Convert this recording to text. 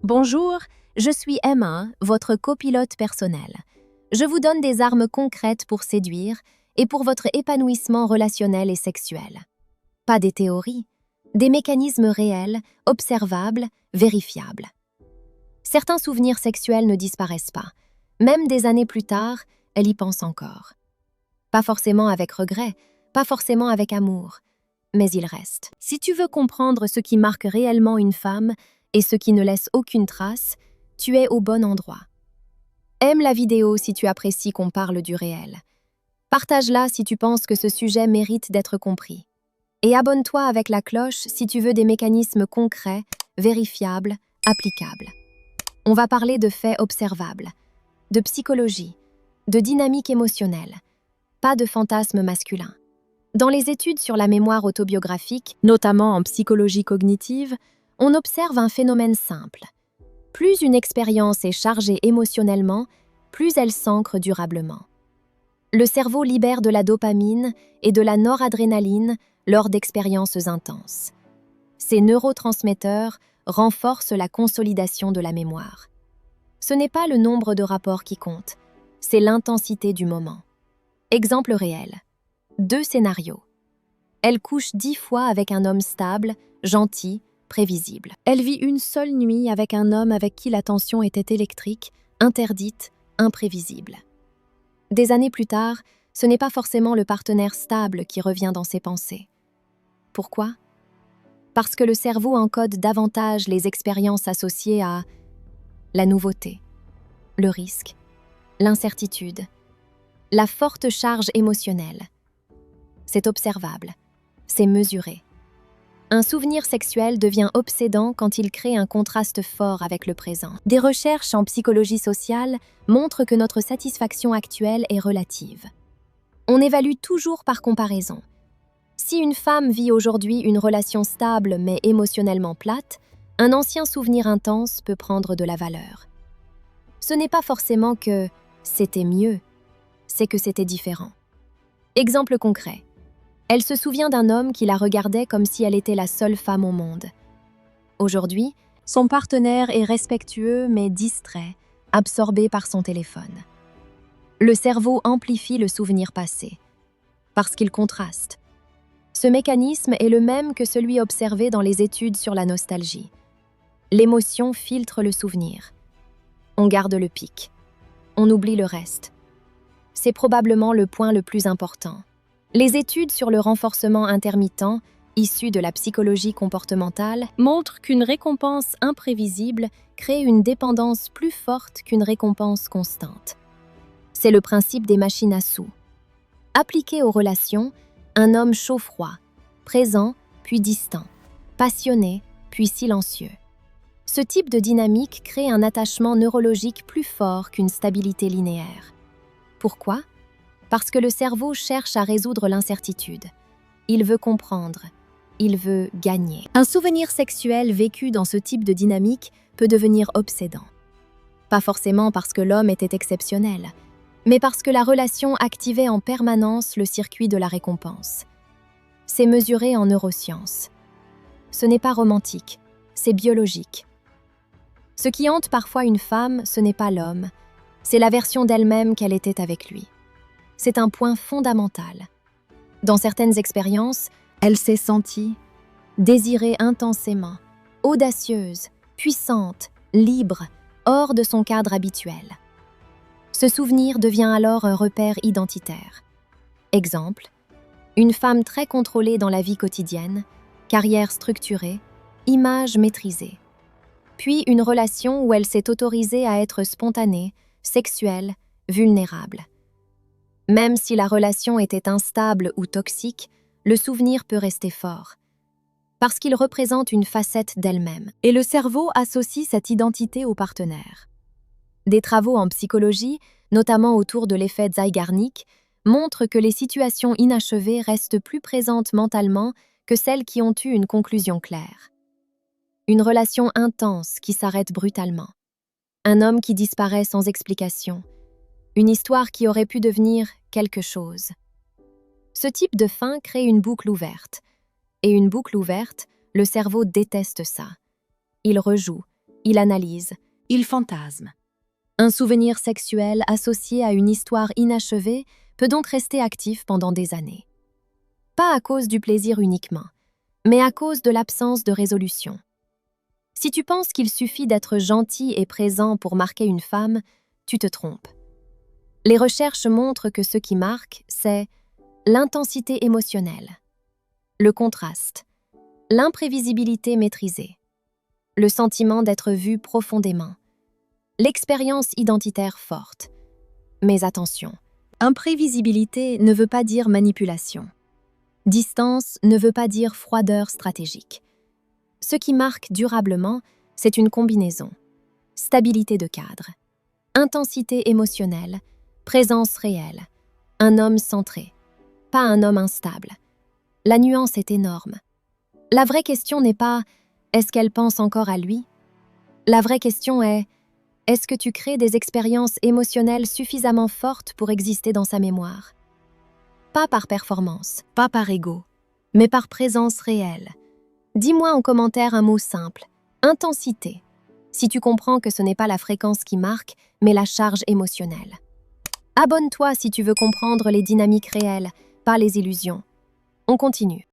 Bonjour, je suis Emma, votre copilote personnel. Je vous donne des armes concrètes pour séduire et pour votre épanouissement relationnel et sexuel. Pas des théories, des mécanismes réels, observables, vérifiables. Certains souvenirs sexuels ne disparaissent pas. Même des années plus tard, elle y pense encore. Pas forcément avec regret, pas forcément avec amour, mais il reste. Si tu veux comprendre ce qui marque réellement une femme et ce qui ne laisse aucune trace, tu es au bon endroit. Aime la vidéo si tu apprécies qu'on parle du réel. Partage-la si tu penses que ce sujet mérite d'être compris. Et abonne-toi avec la cloche si tu veux des mécanismes concrets, vérifiables, applicables. On va parler de faits observables, de psychologie, de dynamique émotionnelle, pas de fantasmes masculins. Dans les études sur la mémoire autobiographique, notamment en psychologie cognitive, on observe un phénomène simple. Plus une expérience est chargée émotionnellement, plus elle s'ancre durablement. Le cerveau libère de la dopamine et de la noradrénaline lors d'expériences intenses. Ces neurotransmetteurs renforcent la consolidation de la mémoire. Ce n'est pas le nombre de rapports qui compte, c'est l'intensité du moment. Exemple réel. 2 scénarios. Elle couche 10 fois avec un homme stable, gentil, prévisible. Elle vit une seule nuit avec un homme avec qui la tension était électrique, interdite, imprévisible. Des années plus tard, ce n'est pas forcément le partenaire stable qui revient dans ses pensées. Pourquoi ? Parce que le cerveau encode davantage les expériences associées à la nouveauté, le risque, l'incertitude, la forte charge émotionnelle. C'est observable, c'est mesuré. Un souvenir sexuel devient obsédant quand il crée un contraste fort avec le présent. Des recherches en psychologie sociale montrent que notre satisfaction actuelle est relative. On évalue toujours par comparaison. Si une femme vit aujourd'hui une relation stable mais émotionnellement plate, un ancien souvenir intense peut prendre de la valeur. Ce n'est pas forcément que c'était mieux, c'est que c'était différent. Exemple concret. Elle se souvient d'un homme qui la regardait comme si elle était la seule femme au monde. Aujourd'hui, son partenaire est respectueux mais distrait, absorbé par son téléphone. Le cerveau amplifie le souvenir passé, parce qu'il contraste. Ce mécanisme est le même que celui observé dans les études sur la nostalgie. L'émotion filtre le souvenir. On garde le pic. On oublie le reste. C'est probablement le point le plus important. Les études sur le renforcement intermittent, issues de la psychologie comportementale, montrent qu'une récompense imprévisible crée une dépendance plus forte qu'une récompense constante. C'est le principe des machines à sous. Appliqué aux relations, un homme chaud-froid, présent puis distant, passionné puis silencieux. Ce type de dynamique crée un attachement neurologique plus fort qu'une stabilité linéaire. Pourquoi ? Parce que le cerveau cherche à résoudre l'incertitude. Il veut comprendre. Il veut gagner. Un souvenir sexuel vécu dans ce type de dynamique peut devenir obsédant. Pas forcément parce que l'homme était exceptionnel, mais parce que la relation activait en permanence le circuit de la récompense. C'est mesuré en neurosciences. Ce n'est pas romantique, c'est biologique. Ce qui hante parfois une femme, ce n'est pas l'homme, c'est la version d'elle-même qu'elle était avec lui. C'est un point fondamental. Dans certaines expériences, elle s'est sentie désirée intensément, audacieuse, puissante, libre, hors de son cadre habituel. Ce souvenir devient alors un repère identitaire. Exemple, une femme très contrôlée dans la vie quotidienne, carrière structurée, image maîtrisée. Puis une relation où elle s'est autorisée à être spontanée, sexuelle, vulnérable. Même si la relation était instable ou toxique, le souvenir peut rester fort, parce qu'il représente une facette d'elle-même, et le cerveau associe cette identité au partenaire. Des travaux en psychologie, notamment autour de l'effet Zeigarnik, montrent que les situations inachevées restent plus présentes mentalement que celles qui ont eu une conclusion claire. Une relation intense qui s'arrête brutalement. Un homme qui disparaît sans explication. Une histoire qui aurait pu devenir quelque chose. Ce type de fin crée une boucle ouverte. Et une boucle ouverte, le cerveau déteste ça. Il rejoue, il analyse, il fantasme. Un souvenir sexuel associé à une histoire inachevée peut donc rester actif pendant des années. Pas à cause du plaisir uniquement, mais à cause de l'absence de résolution. Si tu penses qu'il suffit d'être gentil et présent pour marquer une femme, tu te trompes. Les recherches montrent que ce qui marque, c'est l'intensité émotionnelle, le contraste, l'imprévisibilité maîtrisée, le sentiment d'être vu profondément, l'expérience identitaire forte. Mais attention, imprévisibilité ne veut pas dire manipulation. Distance ne veut pas dire froideur stratégique. Ce qui marque durablement, c'est une combinaison. Stabilité de cadre, intensité émotionnelle, présence réelle, un homme centré, pas un homme instable. La nuance est énorme. La vraie question n'est pas « est-ce qu'elle pense encore à lui ?» La vraie question est « est-ce que tu crées des expériences émotionnelles suffisamment fortes pour exister dans sa mémoire ?» Pas par performance, pas par ego, mais par présence réelle. Dis-moi en commentaire un mot simple, intensité, si tu comprends que ce n'est pas la fréquence qui marque, mais la charge émotionnelle. Abonne-toi si tu veux comprendre les dynamiques réelles, pas les illusions. On continue.